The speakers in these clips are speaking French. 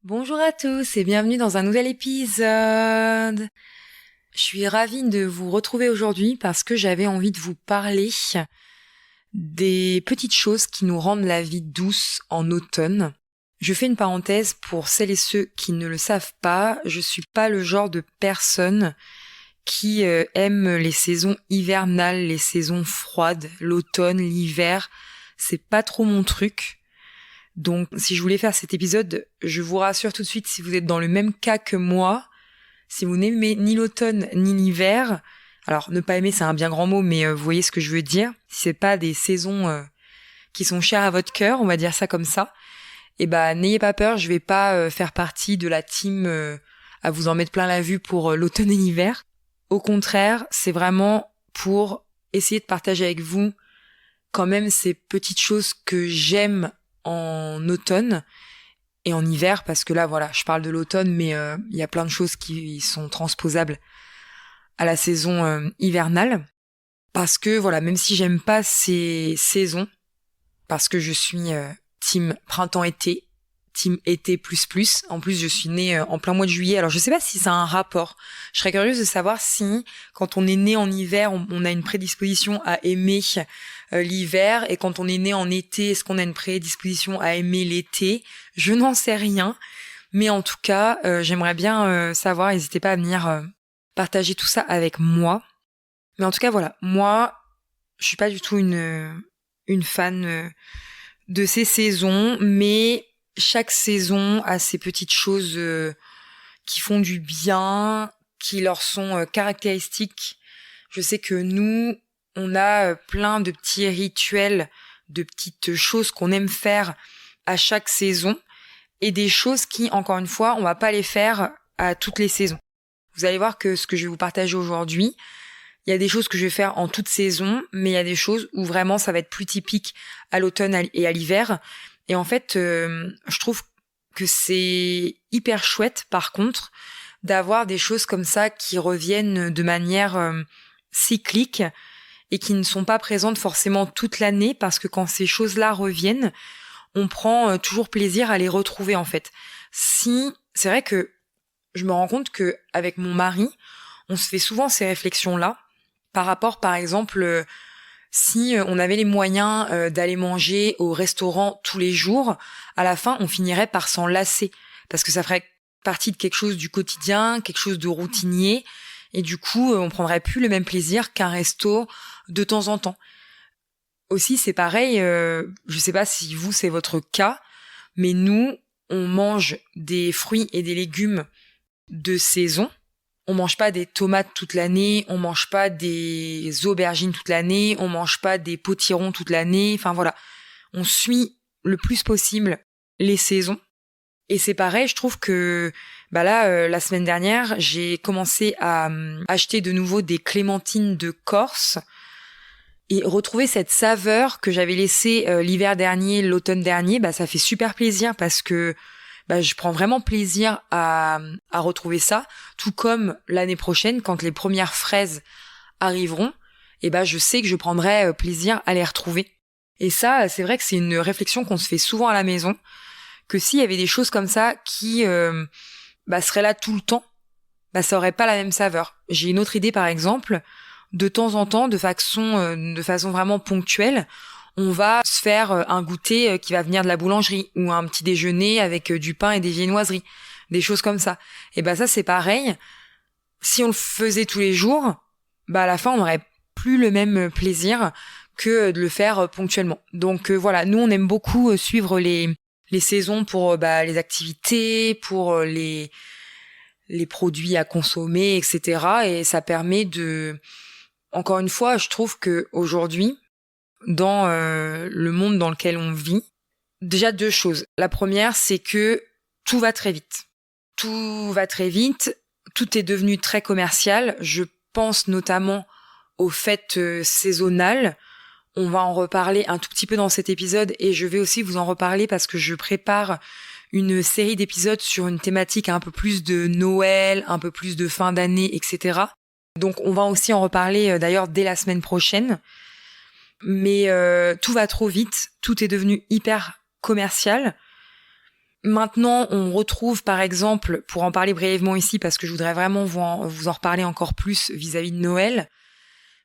Bonjour à tous et bienvenue dans un nouvel épisode. Je suis ravie de vous retrouver aujourd'hui parce que j'avais envie de vous parler des petites choses qui nous rendent la vie douce en automne. Je fais une parenthèse pour celles et ceux qui ne le savent pas, je suis pas le genre de personne qui aime les saisons hivernales, les saisons froides, l'automne, l'hiver, c'est pas trop mon truc. Donc, si je voulais faire cet épisode, je vous rassure tout de suite, si vous êtes dans le même cas que moi, si vous n'aimez ni l'automne ni l'hiver, alors ne pas aimer c'est un bien grand mot, mais vous voyez ce que je veux dire, si c'est pas des saisons qui sont chères à votre cœur, on va dire ça comme ça, et n'ayez pas peur, je vais pas faire partie de la team à vous en mettre plein la vue pour l'automne et l'hiver. Au contraire, c'est vraiment pour essayer de partager avec vous quand même ces petites choses que j'aime en automne et en hiver, parce que là voilà, je parle de l'automne, mais il y a plein de choses qui sont transposables à la saison hivernale, parce que voilà, même si j'aime pas ces saisons, parce que je suis team printemps-été, team été plus, en plus je suis née en plein mois de juillet, alors je sais pas si ça a un rapport, je serais curieuse de savoir si quand on est né en hiver, on a une prédisposition à aimer l'hiver, et quand on est né en été, est-ce qu'on a une prédisposition à aimer l'été? Je n'en sais rien, mais en tout cas, j'aimerais bien savoir, n'hésitez pas à venir partager tout ça avec moi. Mais en tout cas, voilà, moi, je suis pas du tout une fan de ces saisons, mais chaque saison a ses petites choses qui font du bien, qui leur sont caractéristiques. Je sais que nous, on a plein de petits rituels, de petites choses qu'on aime faire à chaque saison, et des choses qui, encore une fois, on va pas les faire à toutes les saisons. Vous allez voir que ce que je vais vous partager aujourd'hui, il y a des choses que je vais faire en toute saison, mais il y a des choses où vraiment ça va être plus typique à l'automne et à l'hiver. Et en fait, je trouve que c'est hyper chouette, par contre, d'avoir des choses comme ça qui reviennent de manière cyclique et qui ne sont pas présentes forcément toute l'année, parce que quand ces choses-là reviennent, on prend toujours plaisir à les retrouver, en fait. Si, c'est vrai que je me rends compte que avec mon mari, on se fait souvent ces réflexions-là, par rapport, par exemple, si on avait les moyens d'aller manger au restaurant tous les jours, à la fin, on finirait par s'en lasser, parce que ça ferait partie de quelque chose du quotidien, quelque chose de routinier, et du coup, on prendrait plus le même plaisir qu'un resto de temps en temps. Aussi, c'est pareil, je sais pas si vous, c'est votre cas, mais nous, on mange des fruits et des légumes de saison. On mange pas des tomates toute l'année, on mange pas des aubergines toute l'année, on mange pas des potirons toute l'année, enfin voilà. On suit le plus possible les saisons. Et c'est pareil, je trouve que là, la semaine dernière, j'ai commencé à acheter de nouveau des clémentines de Corse et retrouver cette saveur que j'avais laissée l'hiver dernier, l'automne dernier, ça fait super plaisir, parce que je prends vraiment plaisir à retrouver ça, tout comme l'année prochaine, quand les premières fraises arriveront, je sais que je prendrai plaisir à les retrouver. Et ça, c'est vrai que c'est une réflexion qu'on se fait souvent à la maison, que s'il y avait des choses comme ça qui seraient là tout le temps, ça aurait pas la même saveur. J'ai une autre idée, par exemple, de temps en temps, de façon vraiment ponctuelle, on va se faire un goûter qui va venir de la boulangerie, ou un petit déjeuner avec du pain et des viennoiseries, des choses comme ça. Et ça, c'est pareil. Si on le faisait tous les jours, à la fin, on n'aurait plus le même plaisir que de le faire ponctuellement. Donc voilà, nous, on aime beaucoup suivre les saisons pour les activités, pour les produits à consommer, etc. Et ça permet de... Encore une fois, je trouve que aujourd'hui, dans le monde dans lequel on vit, déjà deux choses. La première, c'est que tout va très vite. Tout va très vite, tout est devenu très commercial. Je pense notamment aux fêtes saisonnales. On va en reparler un tout petit peu dans cet épisode, et je vais aussi vous en reparler parce que je prépare une série d'épisodes sur une thématique un peu plus de Noël, un peu plus de fin d'année, etc. Donc on va aussi en reparler d'ailleurs dès la semaine prochaine. Mais tout va trop vite, tout est devenu hyper commercial. Maintenant, on retrouve par exemple, pour en parler brièvement ici, parce que je voudrais vraiment vous en reparler encore plus vis-à-vis de Noël,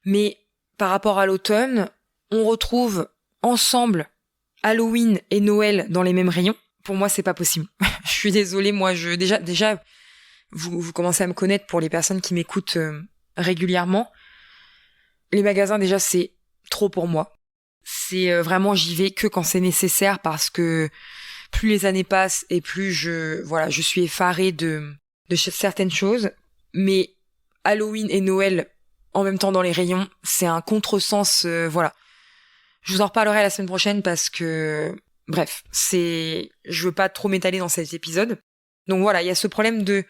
mais par rapport à l'automne, on retrouve ensemble Halloween et Noël dans les mêmes rayons. Pour moi, c'est pas possible. Je suis désolée, moi, déjà, vous commencez à me connaître pour les personnes qui m'écoutent régulièrement. Les magasins, déjà, c'est trop pour moi. C'est vraiment, j'y vais que quand c'est nécessaire parce que plus les années passent et plus je suis effarée de certaines choses. Mais Halloween et Noël en même temps dans les rayons, c'est un contresens, voilà. Je vous en reparlerai la semaine prochaine parce que, bref, je veux pas trop m'étaler dans cet épisode. Donc voilà, il y a ce problème de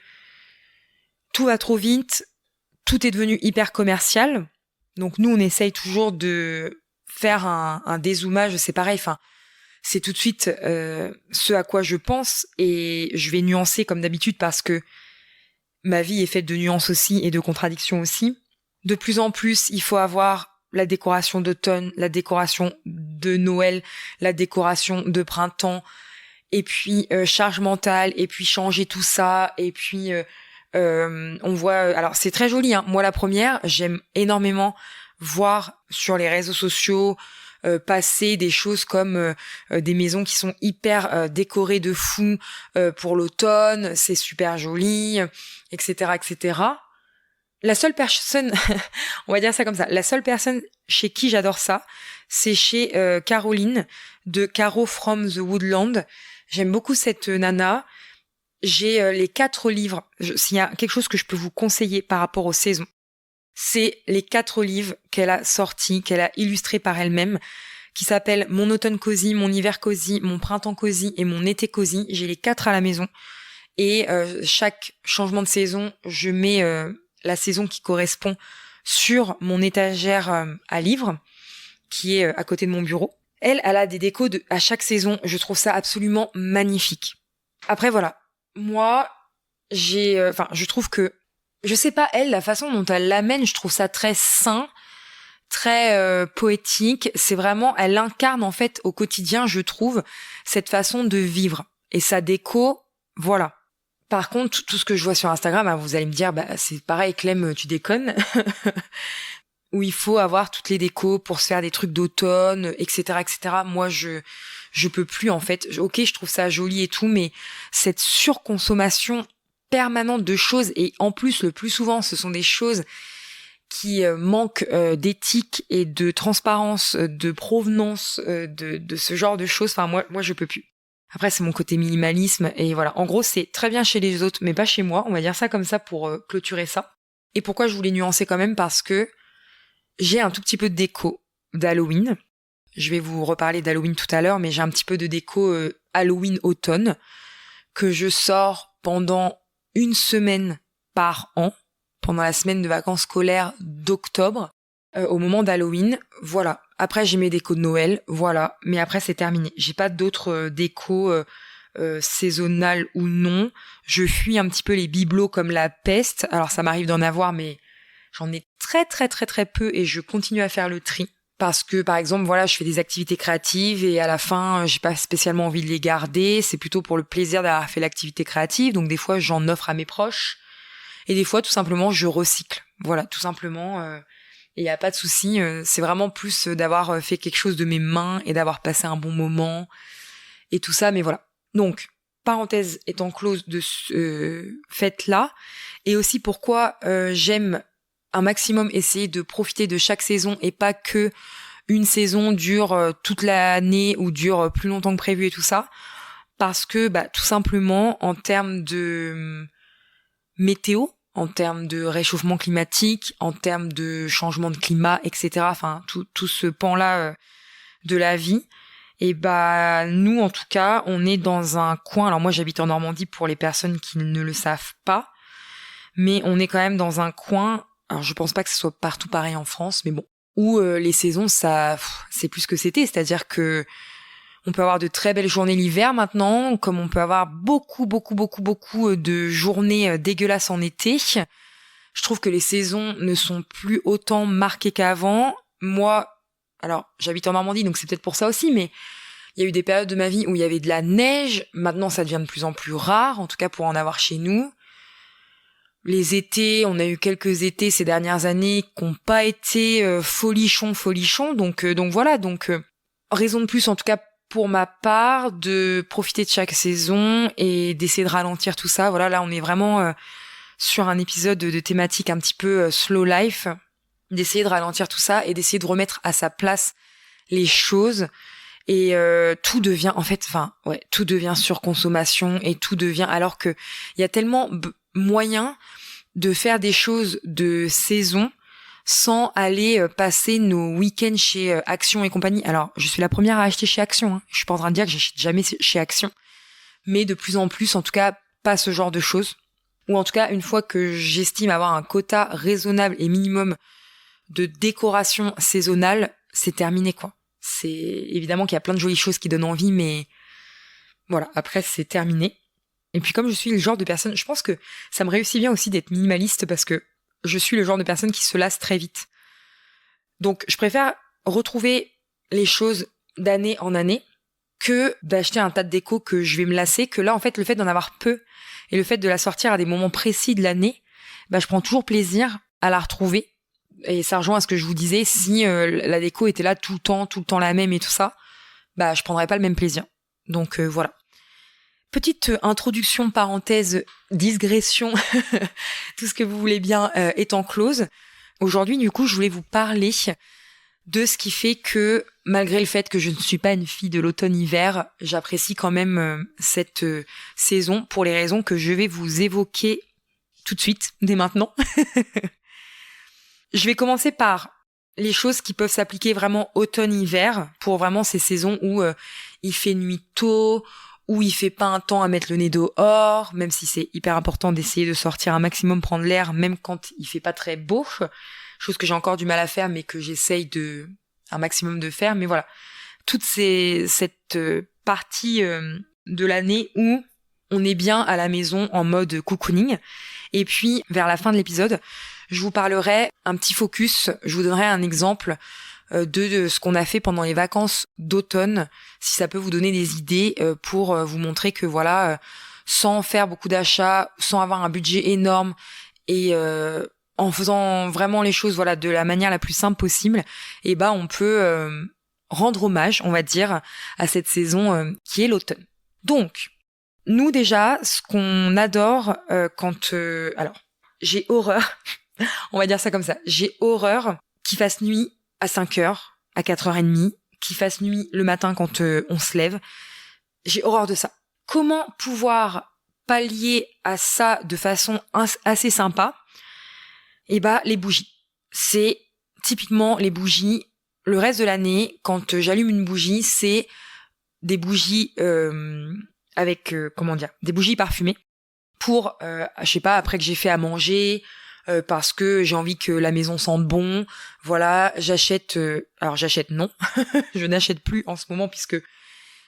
tout va trop vite, tout est devenu hyper commercial. Donc nous, on essaye toujours de faire un dézoomage, c'est pareil, enfin, c'est tout de suite ce à quoi je pense et je vais nuancer comme d'habitude parce que ma vie est faite de nuances aussi et de contradictions aussi. De plus en plus, il faut avoir la décoration d'automne, la décoration de Noël, la décoration de printemps, et puis charge mentale, et puis changer tout ça, et puis on voit... alors c'est très joli, hein. Moi la première, j'aime énormément voir sur les réseaux sociaux passer des choses comme des maisons qui sont hyper décorées de fou pour l'automne, c'est super joli, etc., etc. La seule personne, on va dire ça comme ça, la seule personne chez qui j'adore ça, c'est chez Caroline de Caro from the Woodland. J'aime beaucoup cette nana. J'ai les 4 livres. S'il y a quelque chose que je peux vous conseiller par rapport aux saisons, c'est les 4 livres qu'elle a sortis, qu'elle a illustrés par elle-même, qui s'appellent Mon automne cosy, Mon hiver cosy, Mon printemps cosy et Mon été cosy. J'ai les 4 à la maison. Et chaque changement de saison, je mets la saison qui correspond sur mon étagère à livres, qui est à côté de mon bureau. Elle a des décos à chaque saison. Je trouve ça absolument magnifique. Après, voilà. Moi, je trouve que, je sais pas, elle, la façon dont elle l'amène, je trouve ça très sain, très poétique. C'est vraiment, elle incarne en fait au quotidien, je trouve, cette façon de vivre. Et sa déco, voilà. Par contre, tout ce que je vois sur Instagram, vous allez me dire, c'est pareil, Clem, tu déconnes. Où il faut avoir toutes les décos pour se faire des trucs d'automne, etc., etc. Moi, je peux plus, en fait. Ok, je trouve ça joli et tout, mais cette surconsommation permanente de choses, et en plus, le plus souvent, ce sont des choses qui manquent d'éthique et de transparence, de provenance, de ce genre de choses. Enfin, moi, je peux plus. Après, c'est mon côté minimalisme, et voilà. En gros, c'est très bien chez les autres, mais pas chez moi. On va dire ça comme ça pour clôturer ça. Et pourquoi je voulais nuancer quand même? Parce que j'ai un tout petit peu de déco d'Halloween. Je vais vous reparler d'Halloween tout à l'heure, mais j'ai un petit peu de déco Halloween-automne que je sors pendant 1 semaine par an, pendant la semaine de vacances scolaires d'octobre, au moment d'Halloween. Voilà. Après, j'ai mes décos de Noël, voilà. Mais après, c'est terminé. J'ai pas d'autres décos saisonnales ou non. Je fuis un petit peu les bibelots comme la peste. Alors, ça m'arrive d'en avoir, mais j'en ai très très très très peu et je continue à faire le tri. Parce que, par exemple, voilà, je fais des activités créatives et à la fin, j'ai pas spécialement envie de les garder. C'est plutôt pour le plaisir d'avoir fait l'activité créative. Donc, des fois, j'en offre à mes proches. Et des fois, tout simplement, je recycle. Voilà, tout simplement... Et il n'y a pas de souci, c'est vraiment plus d'avoir fait quelque chose de mes mains et d'avoir passé un bon moment et tout ça, mais voilà. Donc, parenthèse étant close de ce fait-là, et aussi pourquoi j'aime un maximum essayer de profiter de chaque saison et pas que une saison dure toute l'année ou dure plus longtemps que prévu et tout ça, parce que tout simplement en termes de météo, en termes de réchauffement climatique, en termes de changement de climat, etc. Enfin, tout ce pan-là de la vie. Et nous, en tout cas, on est dans un coin. Alors moi, j'habite en Normandie pour les personnes qui ne le savent pas, mais on est quand même dans un coin. Alors, je pense pas que ce soit partout pareil en France, mais bon, où les saisons, c'est plus que c'était. C'est-à-dire que on peut avoir de très belles journées l'hiver maintenant, comme on peut avoir beaucoup de journées dégueulasses en été. Je trouve que les saisons ne sont plus autant marquées qu'avant. Moi, alors j'habite en Normandie, donc c'est peut-être pour ça aussi, mais Il y a eu des périodes de ma vie où il y avait de la neige. Maintenant, ça devient de plus en plus rare, en tout cas pour en avoir chez nous. Les étés, on a eu quelques étés ces dernières années qui n'ont pas été folichons. Donc voilà. Raison de plus, en tout cas pour ma part, de profiter de chaque saison et d'essayer de ralentir tout ça. Voilà, là, on est vraiment sur un épisode de thématique un petit peu slow life, d'essayer de ralentir tout ça et d'essayer de remettre à sa place les choses. Et tout devient tout devient surconsommation et tout devient, alors que il y a tellement moyen de faire des choses de saison sans aller passer nos week-ends chez Action et compagnie. Alors, je suis la première à acheter chez Action, hein. Je suis pas en train de dire que j'achète jamais chez Action, mais de plus en plus, en tout cas, pas ce genre de choses. Ou en tout cas, une fois que j'estime avoir un quota raisonnable et minimum de décoration saisonnale, c'est terminé, quoi. C'est évidemment qu'il y a plein de jolies choses qui donnent envie, mais voilà, après c'est terminé. Et puis comme je suis le genre de personne, je pense que ça me réussit bien aussi d'être minimaliste parce que je suis le genre de personne qui se lasse très vite. Donc je préfère retrouver les choses d'année en année que d'acheter un tas de déco que je vais me lasser, que là en fait le fait d'en avoir peu et le fait de la sortir à des moments précis de l'année, je prends toujours plaisir à la retrouver. Et ça rejoint à ce que je vous disais, si la déco était là tout le temps la même et tout ça, je prendrais pas le même plaisir. Donc voilà. Petite introduction, parenthèse, digression, tout ce que vous voulez bien étant close. Aujourd'hui, du coup, je voulais vous parler de ce qui fait que, malgré le fait que je ne suis pas une fille de l'automne-hiver, j'apprécie quand même cette saison pour les raisons que je vais vous évoquer tout de suite, dès maintenant. Je vais commencer par les choses qui peuvent s'appliquer vraiment automne-hiver, pour vraiment ces saisons où il fait nuit tôt, où il fait pas un temps à mettre le nez dehors, même si c'est hyper important d'essayer de sortir un maximum, prendre l'air, même quand il fait pas très beau, chose que j'ai encore du mal à faire, mais que j'essaye un maximum de faire. Mais voilà, toute cette partie de l'année où on est bien à la maison en mode cocooning. Et puis, vers la fin de l'épisode, je vous parlerai un petit focus, je vous donnerai un exemple de ce qu'on a fait pendant les vacances d'automne, si ça peut vous donner des idées pour vous montrer que voilà, sans faire beaucoup d'achats, sans avoir un budget énorme et en faisant vraiment les choses de la manière la plus simple possible, on peut rendre hommage, on va dire, à cette saison qui est l'automne. Donc, nous déjà, ce qu'on adore alors, j'ai horreur, on va dire ça comme ça, j'ai horreur qu'il fasse nuit à 5h, à 4h30, qu'il fasse nuit le matin quand on se lève. J'ai horreur de ça. Comment pouvoir pallier à ça de façon assez sympa ? Les bougies. C'est typiquement les bougies. Le reste de l'année, quand j'allume une bougie, c'est des bougies avec, des bougies parfumées. Pour, après que j'ai fait à manger, parce que j'ai envie que la maison sente bon. Voilà, j'achète non, je n'achète plus en ce moment puisque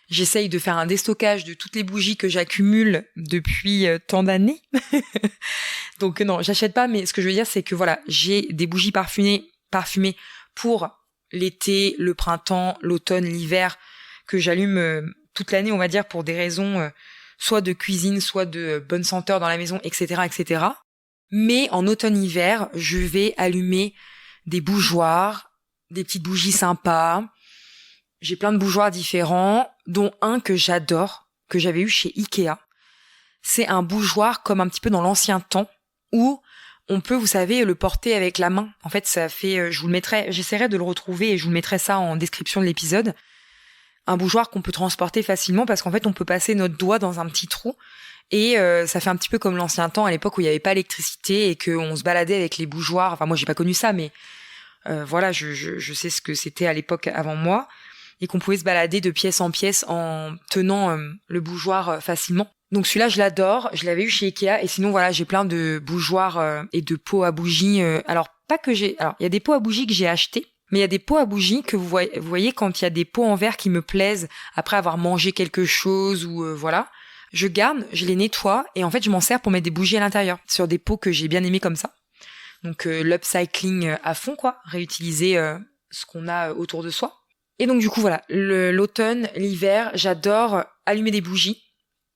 j'essaye de faire un déstockage de toutes les bougies que j'accumule depuis tant d'années. Donc non, j'achète pas, mais ce que je veux dire c'est que voilà, j'ai des bougies parfumées pour l'été, le printemps, l'automne, l'hiver, que j'allume toute l'année, on va dire, pour des raisons soit de cuisine, soit de bonne senteur dans la maison, etc., etc. Mais en automne-hiver, je vais allumer des bougeoirs, des petites bougies sympas. J'ai plein de bougeoirs différents, dont un que j'adore, que j'avais eu chez Ikea. C'est un bougeoir comme un petit peu dans l'ancien temps, où on peut, vous savez, le porter avec la main. En fait, ça fait, j'essaierai de le retrouver et je vous mettrai ça en description de l'épisode. Un bougeoir qu'on peut transporter facilement parce qu'en fait, on peut passer notre doigt dans un petit trou. Et ça fait un petit peu comme l'ancien temps, à l'époque où il n'y avait pas d'électricité et qu'on se baladait avec les bougeoirs. Enfin, moi, j'ai pas connu ça, mais voilà, je sais ce que c'était à l'époque avant moi. Et qu'on pouvait se balader de pièce en pièce en tenant le bougeoir facilement. Donc celui-là, je l'adore. Je l'avais eu chez Ikea. Et sinon, voilà, j'ai plein de bougeoirs et de pots à bougies. Alors, il y a des pots à bougies que j'ai achetés. Mais il y a des pots à bougies que vous voyez quand il y a des pots en verre qui me plaisent après avoir mangé quelque chose ou voilà. Je garde, je les nettoie et en fait je m'en sers pour mettre des bougies à l'intérieur sur des pots que j'ai bien aimés comme ça. Donc l'upcycling à fond quoi, réutiliser ce qu'on a autour de soi. Et donc du coup voilà, l'automne, l'hiver, j'adore allumer des bougies.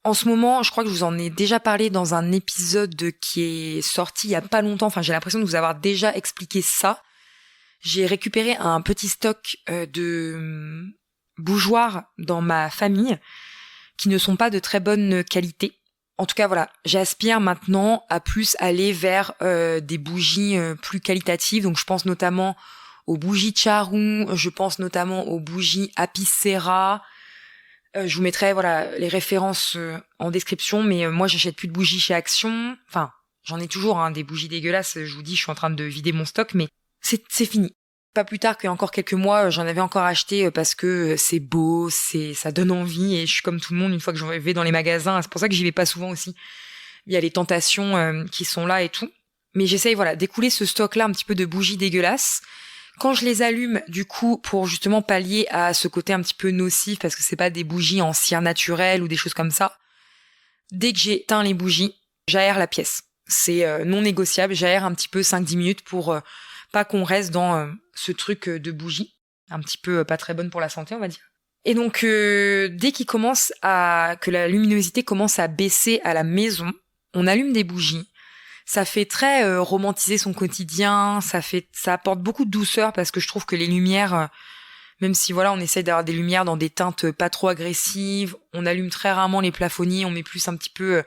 En ce moment, je crois que je vous en ai déjà parlé dans un épisode qui est sorti il y a pas longtemps. Enfin, j'ai l'impression de vous avoir déjà expliqué ça. J'ai récupéré un petit stock de bougeoirs dans ma famille qui ne sont pas de très bonne qualité. En tout cas, voilà, j'aspire maintenant à plus aller vers des bougies plus qualitatives. Donc, je pense notamment aux bougies Charoon, je pense notamment aux bougies Apicera. Je vous mettrai voilà les références en description. Mais moi, j'achète plus de bougies chez Action. Enfin, j'en ai toujours des bougies dégueulasses. Je vous dis, je suis en train de vider mon stock, mais c'est fini. Pas plus tard qu'il y a encore quelques mois, j'en avais encore acheté parce que c'est beau, ça donne envie et je suis comme tout le monde une fois que je vais dans les magasins. C'est pour ça que j'y vais pas souvent aussi. Il y a les tentations qui sont là et tout. Mais j'essaye voilà d'écouler ce stock-là un petit peu de bougies dégueulasses. Quand je les allume, du coup, pour justement pallier à ce côté un petit peu nocif parce que c'est pas des bougies en cire naturelle ou des choses comme ça. Dès que j'ai éteint les bougies, j'aère la pièce. C'est non négociable. J'aère un petit peu 5-10 minutes pour pas qu'on reste dans ce truc de bougie, un petit peu pas très bonne pour la santé, on va dire. Et donc, dès que la luminosité commence à baisser à la maison, on allume des bougies. Ça fait très romantiser son quotidien, ça apporte beaucoup de douceur parce que je trouve que les lumières, même si voilà, on essaie d'avoir des lumières dans des teintes pas trop agressives, on allume très rarement les plafonniers, on met plus un petit peu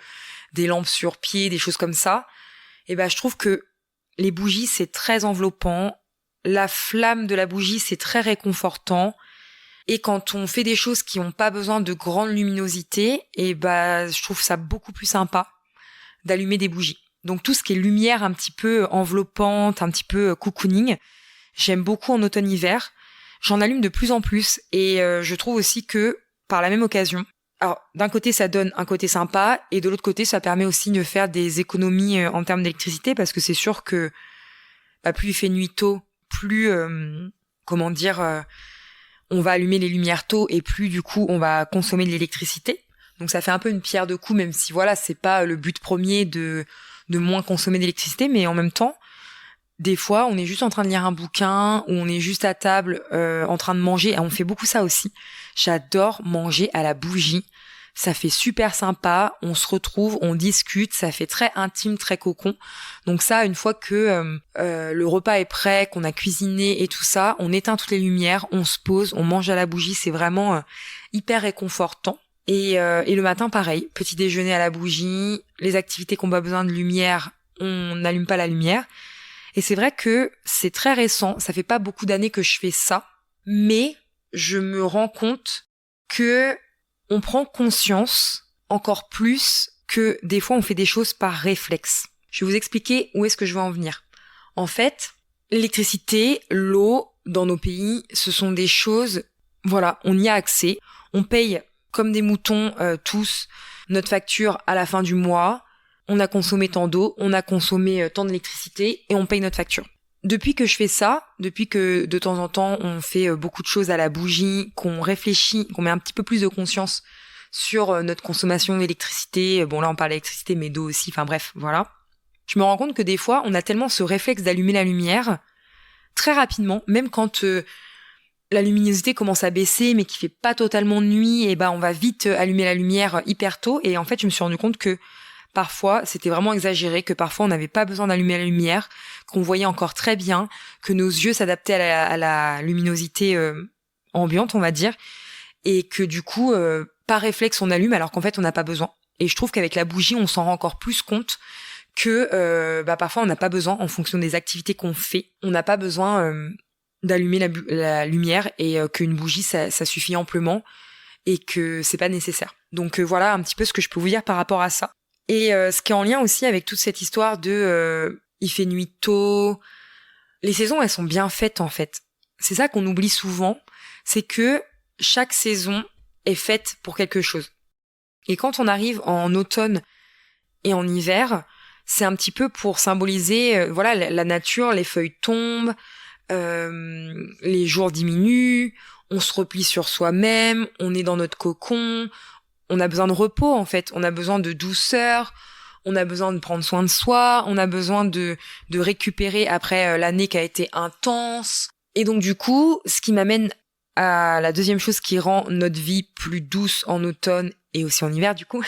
des lampes sur pied, des choses comme ça. Et ben, je trouve que les bougies, c'est très enveloppant. La flamme de la bougie, c'est très réconfortant. Et quand on fait des choses qui n'ont pas besoin de grande luminosité, et je trouve ça beaucoup plus sympa d'allumer des bougies. Donc tout ce qui est lumière un petit peu enveloppante, un petit peu cocooning, j'aime beaucoup en automne-hiver. J'en allume de plus en plus. Et je trouve aussi que, par la même occasion, alors d'un côté ça donne un côté sympa, et de l'autre côté ça permet aussi de faire des économies en termes d'électricité, parce que c'est sûr que plus il fait nuit tôt, plus on va allumer les lumières tôt et plus du coup on va consommer de l'électricité. Donc ça fait un peu une pierre deux coups, même si voilà, c'est pas le but premier de moins consommer d'électricité, mais en même temps, des fois on est juste en train de lire un bouquin ou on est juste à table en train de manger, et on fait beaucoup ça aussi. J'adore manger à la bougie. Ça fait super sympa, on se retrouve, on discute, ça fait très intime, très cocon. Donc ça, une fois que le repas est prêt, qu'on a cuisiné et tout ça, on éteint toutes les lumières, on se pose, on mange à la bougie, c'est vraiment hyper réconfortant. Et le matin, pareil, petit déjeuner à la bougie, les activités qu'on a besoin de lumière, on n'allume pas la lumière. Et c'est vrai que c'est très récent, ça fait pas beaucoup d'années que je fais ça, mais je me rends compte que on prend conscience encore plus que des fois on fait des choses par réflexe. Je vais vous expliquer où est-ce que je veux en venir. En fait, l'électricité, l'eau dans nos pays, ce sont des choses, voilà, on y a accès. On paye comme des moutons tous notre facture à la fin du mois. On a consommé tant d'eau, on a consommé tant d'électricité et on paye notre facture. Depuis que je fais ça, depuis que de temps en temps on fait beaucoup de choses à la bougie, qu'on réfléchit, qu'on met un petit peu plus de conscience sur notre consommation d'électricité, bon là on parle d'électricité mais d'eau aussi, enfin bref, voilà. Je me rends compte que des fois on a tellement ce réflexe d'allumer la lumière très rapidement, même quand la luminosité commence à baisser mais qu'il fait pas totalement nuit, et on va vite allumer la lumière hyper tôt, et en fait je me suis rendu compte que parfois, c'était vraiment exagéré, que parfois on n'avait pas besoin d'allumer la lumière, qu'on voyait encore très bien, que nos yeux s'adaptaient à la luminosité ambiante, on va dire, et que du coup, par réflexe, on allume alors qu'en fait, on n'a pas besoin. Et je trouve qu'avec la bougie, on s'en rend encore plus compte que parfois, on n'a pas besoin, en fonction des activités qu'on fait, on n'a pas besoin d'allumer la lumière, et qu'une bougie, ça suffit amplement, et que c'est pas nécessaire. Donc voilà un petit peu ce que je peux vous dire par rapport à ça. Et ce qui est en lien aussi avec toute cette histoire de il fait nuit tôt, les saisons elles sont bien faites en fait. C'est ça qu'on oublie souvent, c'est que chaque saison est faite pour quelque chose. Et quand on arrive en automne et en hiver, c'est un petit peu pour symboliser voilà la nature, les feuilles tombent, les jours diminuent, on se replie sur soi-même, on est dans notre cocon. On a besoin de repos, en fait. On a besoin de douceur. On a besoin de prendre soin de soi. On a besoin de récupérer après l'année qui a été intense. Et donc, du coup, ce qui m'amène à la deuxième chose qui rend notre vie plus douce en automne et aussi en hiver du coup,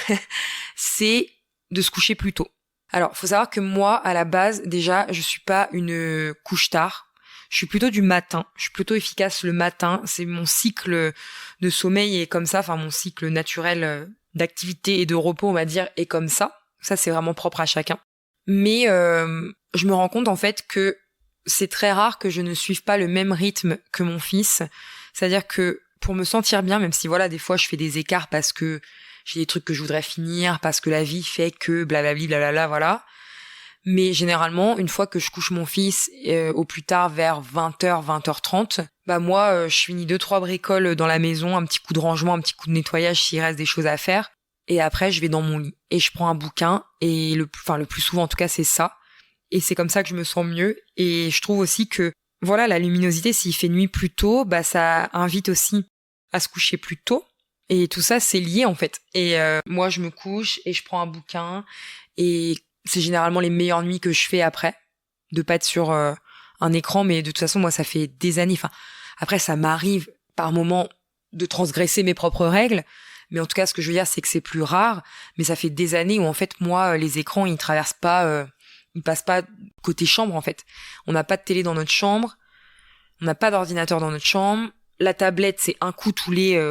c'est de se coucher plus tôt. Alors, faut savoir que moi, à la base, déjà, je suis pas une couche tard. Je suis plutôt du matin. Je suis plutôt efficace le matin. C'est mon cycle de sommeil est comme ça. Enfin, mon cycle naturel d'activité et de repos, on va dire, est comme ça. Ça, c'est vraiment propre à chacun. Mais je me rends compte, en fait, que c'est très rare que je ne suive pas le même rythme que mon fils. C'est-à-dire que pour me sentir bien, même si voilà, des fois, je fais des écarts parce que j'ai des trucs que je voudrais finir, parce que la vie fait que blablabli, blablabla, voilà. Mais généralement, une fois que je couche mon fils, au plus tard vers 20h, 20h30, bah moi, je finis 2-3 bricoles dans la maison, un petit coup de rangement, un petit coup de nettoyage s'il reste des choses à faire. Et après, je vais dans mon lit et je prends un bouquin. Et le plus souvent, en tout cas, c'est ça. Et c'est comme ça que je me sens mieux. Et je trouve aussi que, voilà, la luminosité, s'il fait nuit plus tôt, bah ça invite aussi à se coucher plus tôt. Et tout ça, c'est lié en fait. Et moi, je me couche et je prends un bouquin. Et c'est généralement les meilleures nuits que je fais après, de pas être sur un écran. Mais de toute façon, moi, ça fait des années. Enfin, après, ça m'arrive par moments de transgresser mes propres règles. Mais en tout cas, ce que je veux dire, c'est que c'est plus rare. Mais ça fait des années où en fait, moi, les écrans, ils traversent pas, ils passent pas côté chambre en fait. On n'a pas de télé dans notre chambre, on n'a pas d'ordinateur dans notre chambre. La tablette, c'est un coup tous les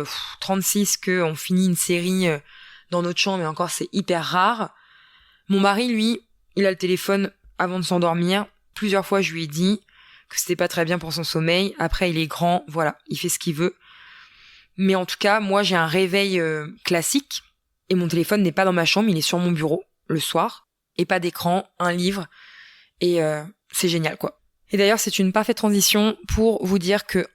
36 que on finit une série dans notre chambre, et encore c'est hyper rare. Mon mari, lui, il a le téléphone avant de s'endormir. Plusieurs fois, je lui ai dit que c'était pas très bien pour son sommeil. Après, il est grand, voilà, il fait ce qu'il veut. Mais en tout cas, moi, j'ai un réveil classique et mon téléphone n'est pas dans ma chambre, il est sur mon bureau le soir, et pas d'écran, un livre, et c'est génial, quoi. Et d'ailleurs, c'est une parfaite transition pour vous dire que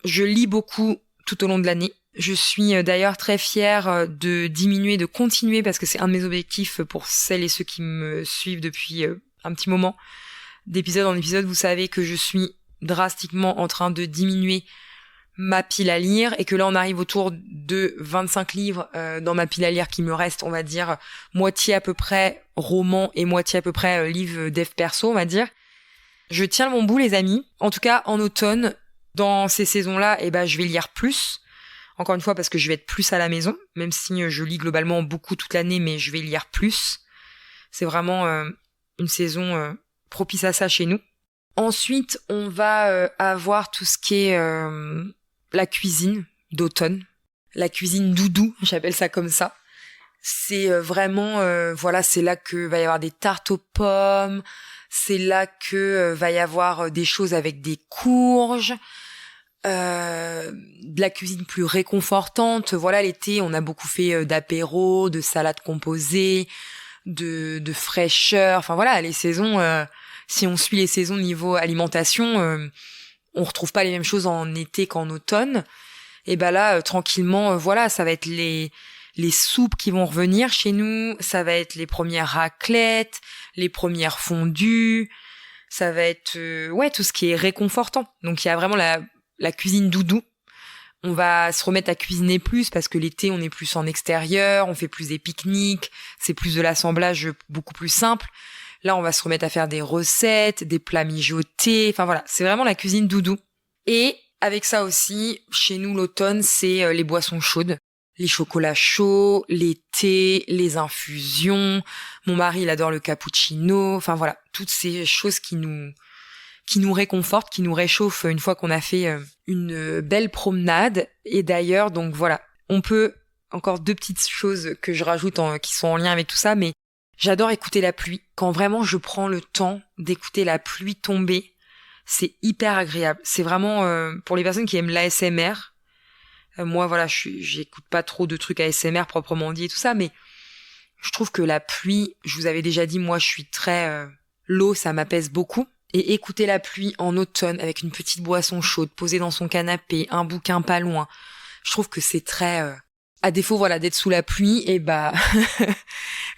je lis beaucoup tout au long de l'année. Je suis d'ailleurs très fière de continuer, parce que c'est un de mes objectifs pour celles et ceux qui me suivent depuis un petit moment. D'épisode en épisode, vous savez que je suis drastiquement en train de diminuer ma pile à lire, et que là on arrive autour de 25 livres dans ma pile à lire qui me reste, on va dire, moitié à peu près roman et moitié à peu près livre dev perso, on va dire. Je tiens mon bout, les amis. En tout cas, en automne, dans ces saisons-là, je vais lire plus. Encore une fois, parce que je vais être plus à la maison, même si je lis globalement beaucoup toute l'année, mais je vais lire plus. C'est vraiment une saison propice à ça chez nous. Ensuite, on va avoir tout ce qui est la cuisine d'automne. La cuisine doudou, j'appelle ça comme ça. C'est vraiment, c'est là que va y avoir des tartes aux pommes, c'est là que va y avoir des choses avec des courges, de la cuisine plus réconfortante. Voilà, l'été, on a beaucoup fait d'apéros, de salades composées, de fraîcheur. Enfin voilà, les saisons, si on suit les saisons niveau alimentation, on retrouve pas les mêmes choses en été qu'en automne. Et là, tranquillement, ça va être les soupes qui vont revenir chez nous, ça va être les premières raclettes, les premières fondues, ça va être tout ce qui est réconfortant. Donc il y a vraiment la cuisine doudou. On va se remettre à cuisiner plus, parce que l'été on est plus en extérieur, on fait plus des pique-niques, c'est plus de l'assemblage beaucoup plus simple. Là on va se remettre à faire des recettes, des plats mijotés, enfin voilà, c'est vraiment la cuisine doudou. Et avec ça aussi, chez nous l'automne, c'est les boissons chaudes. Les chocolats chauds, les thés, les infusions. Mon mari, il adore le cappuccino. Enfin voilà, toutes ces choses qui nous réconfortent, qui nous réchauffent une fois qu'on a fait une belle promenade. Et d'ailleurs, donc voilà, on peut, encore 2 petites choses que je rajoute qui sont en lien avec tout ça, mais j'adore écouter la pluie. Quand vraiment je prends le temps d'écouter la pluie tomber, c'est hyper agréable. C'est vraiment pour les personnes qui aiment l'ASMR. Moi, voilà, j'écoute pas trop de trucs ASMR proprement dit et tout ça, mais je trouve que la pluie, je vous avais déjà dit, moi, je suis très... l'eau, ça m'apaise beaucoup. Et écouter la pluie en automne avec une petite boisson chaude posée dans son canapé, un bouquin pas loin, je trouve que c'est très... à défaut, voilà, d'être sous la pluie, et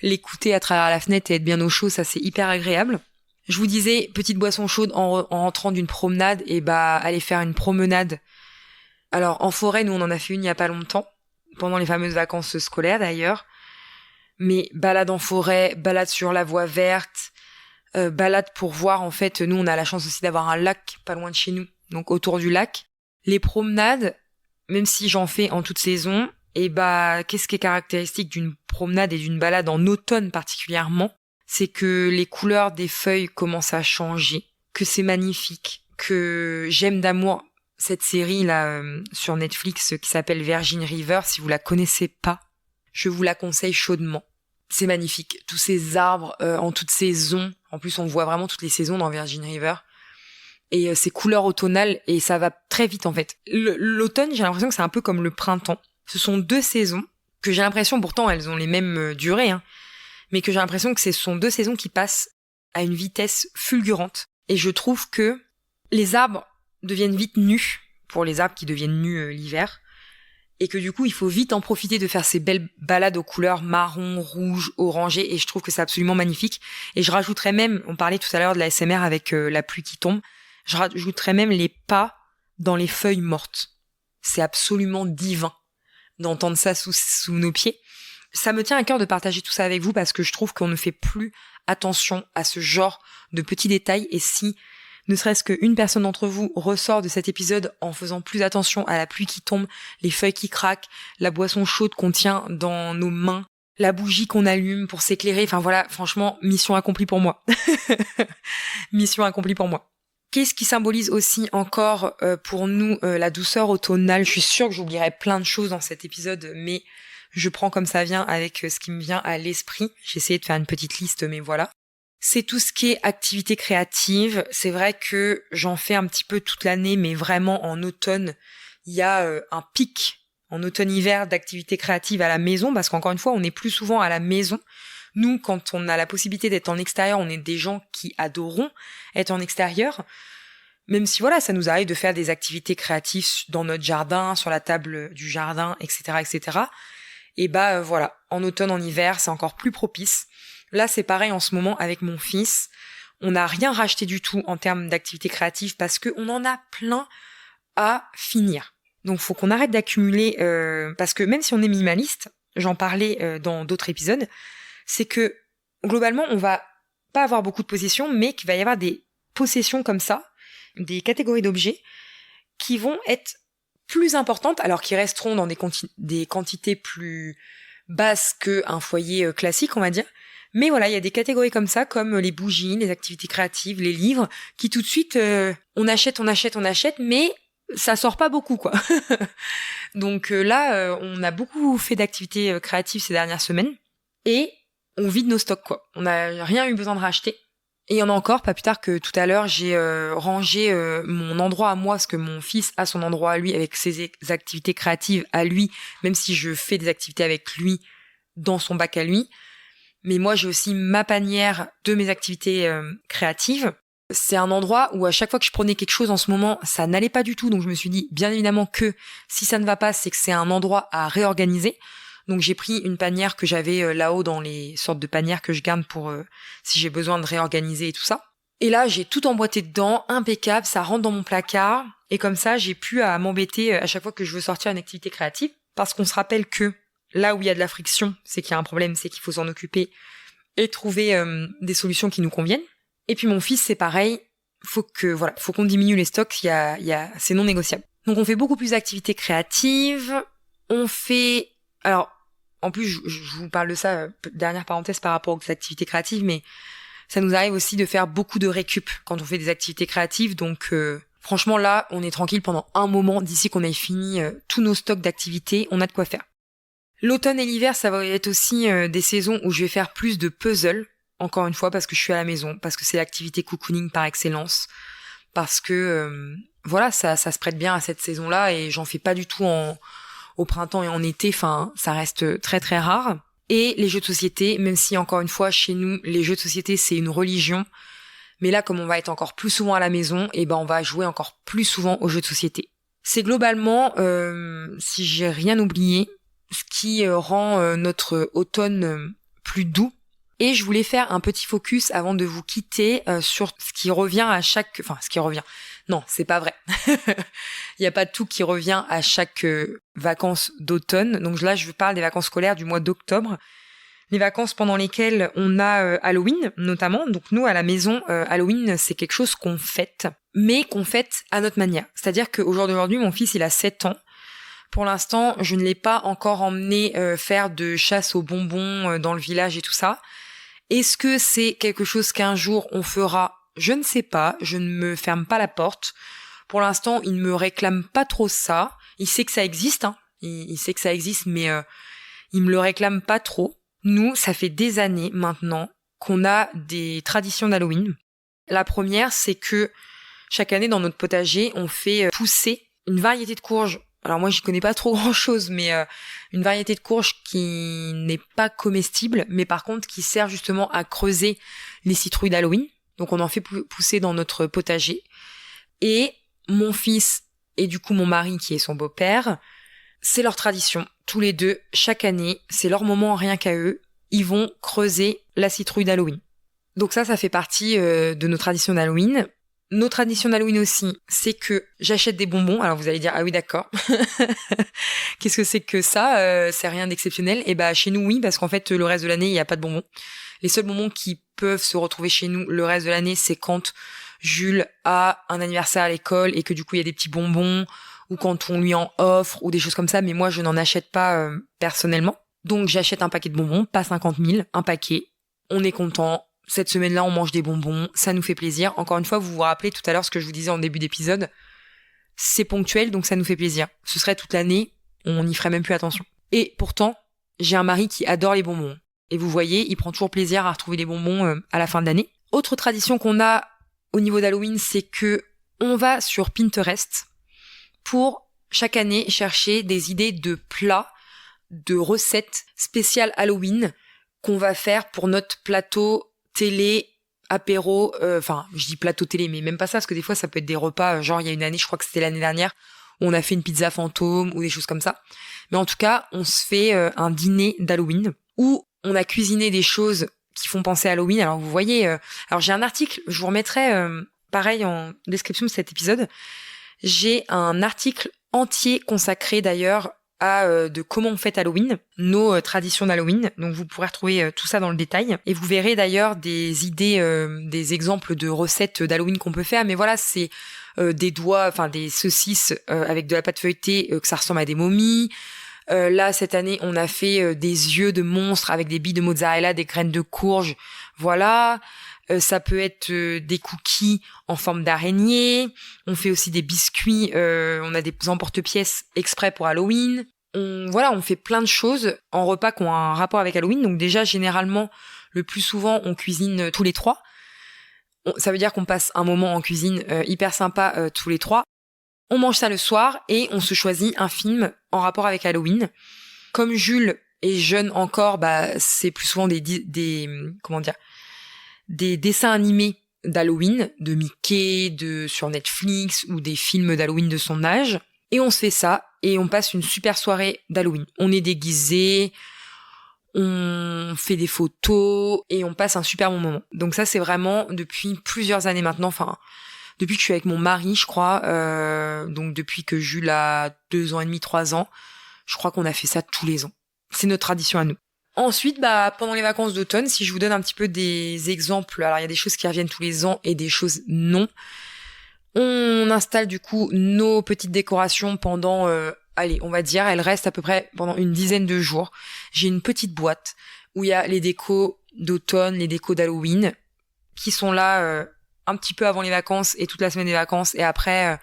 l'écouter à travers la fenêtre et être bien au chaud, ça, c'est hyper agréable. Je vous disais, petite boisson chaude en rentrant d'une promenade, aller faire une promenade. Alors, en forêt, nous, on en a fait une il y a pas longtemps, pendant les fameuses vacances scolaires, d'ailleurs. Mais balade en forêt, balade sur la voie verte, balade pour voir, en fait, nous, on a la chance aussi d'avoir un lac pas loin de chez nous, donc autour du lac. Les promenades, même si j'en fais en toute saison, et qu'est-ce qui est caractéristique d'une promenade et d'une balade en automne particulièrement, c'est que les couleurs des feuilles commencent à changer, que c'est magnifique, que j'aime d'amour cette série là sur Netflix qui s'appelle Virgin River. Si vous la connaissez pas, je vous la conseille chaudement. C'est magnifique, tous ces arbres en toute saison. En plus, on voit vraiment toutes les saisons dans Virgin River. Et ces couleurs automnales, et ça va très vite en fait. L'automne, j'ai l'impression que c'est un peu comme le printemps. Ce sont 2 saisons que j'ai l'impression, pourtant elles ont les mêmes durées, mais que j'ai l'impression que ce sont 2 saisons qui passent à une vitesse fulgurante. Et je trouve que les arbres deviennent vite nus, pour les arbres qui deviennent nus l'hiver, et que du coup il faut vite en profiter de faire ces belles balades aux couleurs marron, rouge, orangé, et je trouve que c'est absolument magnifique. Et je rajouterais même, on parlait tout à l'heure de la SMR avec la pluie qui tombe, je rajouterais même les pas dans les feuilles mortes. C'est absolument divin d'entendre ça sous nos pieds. Ça me tient à cœur de partager tout ça avec vous parce que je trouve qu'on ne fait plus attention à ce genre de petits détails, et si ne serait-ce qu'une personne d'entre vous ressort de cet épisode en faisant plus attention à la pluie qui tombe, les feuilles qui craquent, la boisson chaude qu'on tient dans nos mains, la bougie qu'on allume pour s'éclairer, enfin voilà, franchement, mission accomplie pour moi. Mission accomplie pour moi. Qu'est-ce qui symbolise aussi encore pour nous la douceur automnale? Je suis sûre que j'oublierai plein de choses dans cet épisode, mais je prends comme ça vient avec ce qui me vient à l'esprit. J'ai essayé de faire une petite liste, mais voilà. C'est tout ce qui est activité créative. C'est vrai que j'en fais un petit peu toute l'année, mais vraiment en automne, il y a un pic en automne-hiver d'activité créative à la maison, parce qu'encore une fois, on est plus souvent à la maison. Nous, quand on a la possibilité d'être en extérieur, on est des gens qui adorons être en extérieur. Même si voilà, ça nous arrive de faire des activités créatives dans notre jardin, sur la table du jardin, etc., etc. Et voilà, en automne, en hiver, c'est encore plus propice. Là, c'est pareil en ce moment avec mon fils. On n'a rien racheté du tout en termes d'activités créatives parce qu'on en a plein à finir. Donc, faut qu'on arrête d'accumuler, parce que même si on est minimaliste, j'en parlais dans d'autres épisodes, c'est que globalement, on va pas avoir beaucoup de possessions, mais qu'il va y avoir des possessions comme ça, des catégories d'objets qui vont être plus importantes, alors qu'ils resteront dans des quantités plus basses qu'un foyer classique, on va dire. Mais voilà, il y a des catégories comme ça, comme les bougies, les activités créatives, les livres, qui tout de suite, on achète, mais ça sort pas beaucoup, quoi. Donc là, on a beaucoup fait d'activités créatives ces dernières semaines, et on vide nos stocks, quoi. On n'a rien eu besoin de racheter. Et il y en a encore, pas plus tard que tout à l'heure, j'ai rangé mon endroit à moi, parce que mon fils a son endroit à lui, avec ses activités créatives à lui, même si je fais des activités avec lui dans son bac à lui. Mais moi, j'ai aussi ma panière de mes activités créatives. C'est un endroit où à chaque fois que je prenais quelque chose en ce moment, ça n'allait pas du tout. Donc je me suis dit, bien évidemment que si ça ne va pas, c'est que c'est un endroit à réorganiser. Donc j'ai pris une panière que j'avais là-haut dans les sortes de panières que je garde pour si j'ai besoin de réorganiser et tout ça. Et là, j'ai tout emboîté dedans, impeccable, ça rentre dans mon placard. Et comme ça, j'ai plus à m'embêter à chaque fois que je veux sortir une activité créative. Parce qu'on se rappelle que là où il y a de la friction, c'est qu'il y a un problème, c'est qu'il faut s'en occuper et trouver des solutions qui nous conviennent. Et puis mon fils, c'est pareil, faut qu'on diminue les stocks, c'est non négociable. Donc on fait beaucoup plus d'activités créatives, alors en plus je vous parle de ça, dernière parenthèse par rapport aux activités créatives, mais ça nous arrive aussi de faire beaucoup de récup quand on fait des activités créatives, donc franchement là, on est tranquille pendant un moment, d'ici qu'on ait fini tous nos stocks d'activités, on a de quoi faire. L'automne et l'hiver, ça va être aussi des saisons où je vais faire plus de puzzles, encore une fois, parce que je suis à la maison, parce que c'est l'activité cocooning par excellence, parce que voilà, ça se prête bien à cette saison-là, et j'en fais pas du tout au printemps et en été, enfin, ça reste très très rare. Et les jeux de société, même si encore une fois, chez nous, les jeux de société, c'est une religion, mais là, comme on va être encore plus souvent à la maison, on va jouer encore plus souvent aux jeux de société. C'est globalement, si j'ai rien oublié, ce qui rend notre automne plus doux. Et je voulais faire un petit focus avant de vous quitter sur ce qui revient à chaque... Enfin, ce qui revient. Non, c'est pas vrai. Il n'y a pas tout qui revient à chaque vacances d'automne. Donc là, je vous parle des vacances scolaires du mois d'octobre. Les vacances pendant lesquelles on a Halloween, notamment. Donc nous, à la maison, Halloween, c'est quelque chose qu'on fête, mais qu'on fête à notre manière. C'est-à-dire qu'au jour d'aujourd'hui, mon fils, il a 7 ans. Pour l'instant, je ne l'ai pas encore emmené faire de chasse aux bonbons dans le village et tout ça. Est-ce que c'est quelque chose qu'un jour on fera ? Je ne sais pas, je ne me ferme pas la porte. Pour l'instant, il ne me réclame pas trop ça. Il sait que ça existe, hein. Il sait que ça existe, mais il me le réclame pas trop. Nous, ça fait des années maintenant qu'on a des traditions d'Halloween. La première, c'est que chaque année dans notre potager, on fait pousser une variété de courges. Alors moi, j'y connais pas trop grand-chose, mais une variété de courges qui n'est pas comestible, mais par contre qui sert justement à creuser les citrouilles d'Halloween. Donc on en fait pousser dans notre potager. Et mon fils et du coup mon mari qui est son beau-père, c'est leur tradition. Tous les deux, chaque année, c'est leur moment rien qu'à eux. Ils vont creuser la citrouille d'Halloween. Donc ça fait partie de nos traditions d'Halloween. Nos traditions d'Halloween aussi, c'est que j'achète des bonbons. Alors vous allez dire, ah oui d'accord, qu'est-ce que c'est que ça c'est rien d'exceptionnel. Et bah chez nous oui, parce qu'en fait le reste de l'année il n'y a pas de bonbons. Les seuls bonbons qui peuvent se retrouver chez nous le reste de l'année, c'est quand Jules a un anniversaire à l'école et que du coup il y a des petits bonbons, ou quand on lui en offre, ou des choses comme ça, mais moi je n'en achète pas personnellement. Donc j'achète un paquet de bonbons, pas 50 000, un paquet. On est content. Cette semaine-là, on mange des bonbons, ça nous fait plaisir. Encore une fois, vous vous rappelez tout à l'heure ce que je vous disais en début d'épisode, c'est ponctuel, donc ça nous fait plaisir. Ce serait toute l'année, on n'y ferait même plus attention. Et pourtant, j'ai un mari qui adore les bonbons. Et vous voyez, il prend toujours plaisir à retrouver les bonbons à la fin de l'année. Autre tradition qu'on a au niveau d'Halloween, c'est que on va sur Pinterest pour chaque année chercher des idées de plats, de recettes spéciales Halloween qu'on va faire pour notre plateau télé, apéro, je dis plateau télé, mais même pas ça, parce que des fois ça peut être des repas, genre il y a une année, je crois que c'était l'année dernière, où on a fait une pizza fantôme ou des choses comme ça. Mais en tout cas, on se fait un dîner d'Halloween où on a cuisiné des choses qui font penser à Halloween. Alors vous voyez, alors j'ai un article, je vous remettrai pareil en description de cet épisode. J'ai un article entier consacré d'ailleurs à de comment on fête Halloween, nos traditions d'Halloween. Donc vous pourrez retrouver tout ça dans le détail. Et vous verrez d'ailleurs des idées, des exemples de recettes d'Halloween qu'on peut faire. Mais voilà, c'est des saucisses avec de la pâte feuilletée, que ça ressemble à des momies. Là, cette année, on a fait des yeux de monstres avec des billes de mozzarella, des graines de courge. Voilà. Ça peut être des cookies en forme d'araignée. On fait aussi des biscuits. On a des emporte-pièces exprès pour Halloween. On fait plein de choses en repas qui ont un rapport avec Halloween. Donc déjà, généralement, le plus souvent, on cuisine tous les trois. Ça veut dire qu'on passe un moment en cuisine hyper sympa tous les trois. On mange ça le soir et on se choisit un film en rapport avec Halloween. Comme Jules est jeune encore, c'est plus souvent des dessins animés d'Halloween, de Mickey, sur Netflix, ou des films d'Halloween de son âge. Et on se fait ça, et on passe une super soirée d'Halloween. On est déguisés, on fait des photos, et on passe un super bon moment. Donc ça, c'est vraiment depuis plusieurs années maintenant, depuis que je suis avec mon mari, je crois, donc depuis que Jules a 2 ans et demi, 3 ans, je crois qu'on a fait ça tous les ans. C'est notre tradition à nous. Ensuite, pendant les vacances d'automne, si je vous donne un petit peu des exemples, alors il y a des choses qui reviennent tous les ans et des choses non. On installe du coup nos petites décorations pendant, on va dire, elles restent à peu près pendant une dizaine de jours. J'ai une petite boîte où il y a les décos d'automne, les décos d'Halloween, qui sont là un petit peu avant les vacances et toute la semaine des vacances. Et après,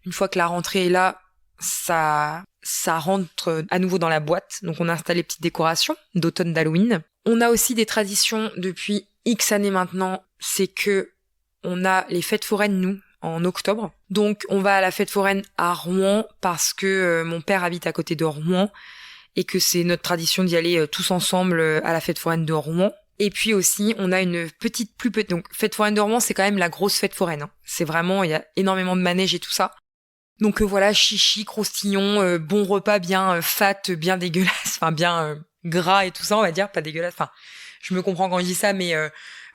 une fois que la rentrée est là, ça rentre à nouveau dans la boîte. Donc on installe les petites décorations d'automne d'Halloween. On a aussi des traditions depuis X années maintenant, c'est que on a les fêtes foraines, nous, en octobre. Donc on va à la fête foraine à Rouen parce que mon père habite à côté de Rouen et que c'est notre tradition d'y aller tous ensemble à la fête foraine de Rouen. Et puis aussi, on a une plus petite, donc fête foraine de Rouen, c'est quand même la grosse fête foraine, hein. C'est vraiment, il y a énormément de manèges et tout ça. Donc voilà, chichi, croustillon, bon repas bien fat, bien dégueulasse, bien gras et tout ça, on va dire, pas dégueulasse. Je me comprends quand je dis ça, mais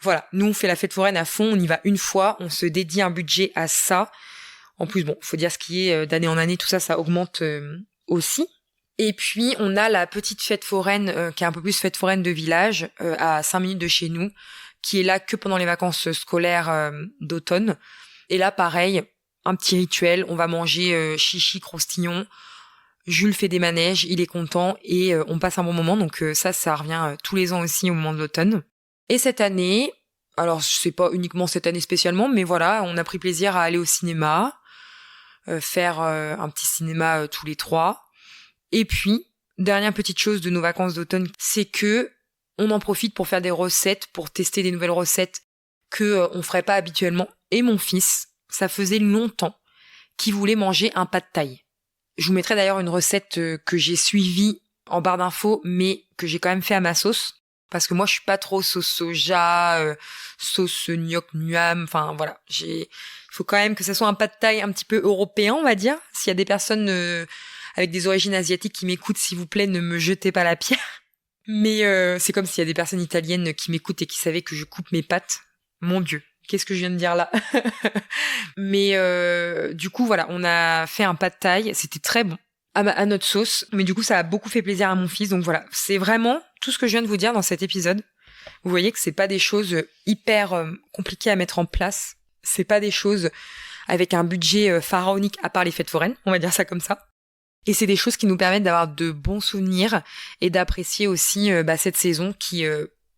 voilà, nous on fait la fête foraine à fond, on y va une fois, on se dédie un budget à ça. En plus, faut dire ce qui est d'année en année, tout ça, ça augmente aussi. Et puis on a la petite fête foraine qui est un peu plus fête foraine de village à 5 minutes de chez nous, qui est là que pendant les vacances scolaires d'automne. Et là pareil, un petit rituel, on va manger chichi croustillon, Jules fait des manèges, il est content et on passe un bon moment. Donc ça revient tous les ans aussi au moment de l'automne. Et cette année, alors c'est pas uniquement cette année spécialement, mais voilà, on a pris plaisir à aller au cinéma, faire un petit cinéma tous les trois. Et puis, dernière petite chose de nos vacances d'automne, c'est que on en profite pour faire des recettes, pour tester des nouvelles recettes que on ferait pas habituellement. Et mon fils, ça faisait longtemps qu'il voulait manger un pad thaï. Je vous mettrai d'ailleurs une recette que j'ai suivie en barre d'infos, mais que j'ai quand même fait à ma sauce. Parce que moi, je suis pas trop sauce soja, sauce gnoc nuam. Enfin, voilà. Il faut quand même que ça soit un pad thaï un petit peu européen, on va dire. S'il y a des personnes avec des origines asiatiques qui m'écoutent, s'il vous plaît, ne me jetez pas la pierre. Mais c'est comme s'il y a des personnes italiennes qui m'écoutent et qui savaient que je coupe mes pâtes. Mon Dieu, qu'est-ce que je viens de dire là? Mais du coup, voilà, on a fait un pad thaï. C'était très bon. À notre sauce, mais du coup ça a beaucoup fait plaisir à mon fils, donc voilà, c'est vraiment tout ce que je viens de vous dire dans cet épisode. Vous voyez que c'est pas des choses hyper compliquées à mettre en place, c'est pas des choses avec un budget pharaonique à part les fêtes foraines, on va dire ça comme ça. Et c'est des choses qui nous permettent d'avoir de bons souvenirs et d'apprécier aussi cette saison qui,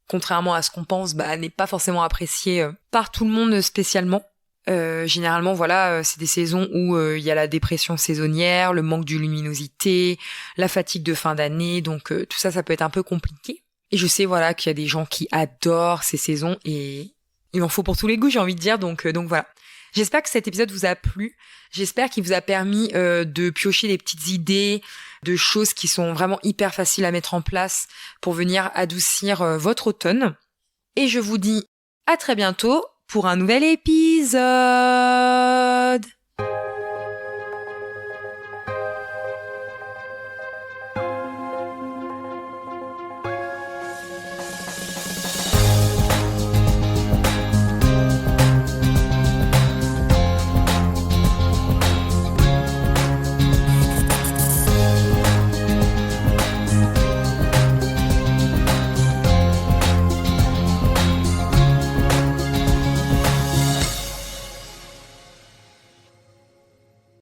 contrairement à ce qu'on pense, n'est pas forcément appréciée par tout le monde spécialement. Généralement, voilà, c'est des saisons où il y a la dépression saisonnière, le manque de luminosité, la fatigue de fin d'année, donc tout ça peut être un peu compliqué. Et je sais, voilà, qu'il y a des gens qui adorent ces saisons et il en faut pour tous les goûts, j'ai envie de dire, donc voilà. J'espère que cet épisode vous a plu. J'espère qu'il vous a permis de piocher des petites idées, de choses qui sont vraiment hyper faciles à mettre en place pour venir adoucir votre automne. Et je vous dis à très bientôt pour un nouvel épisode.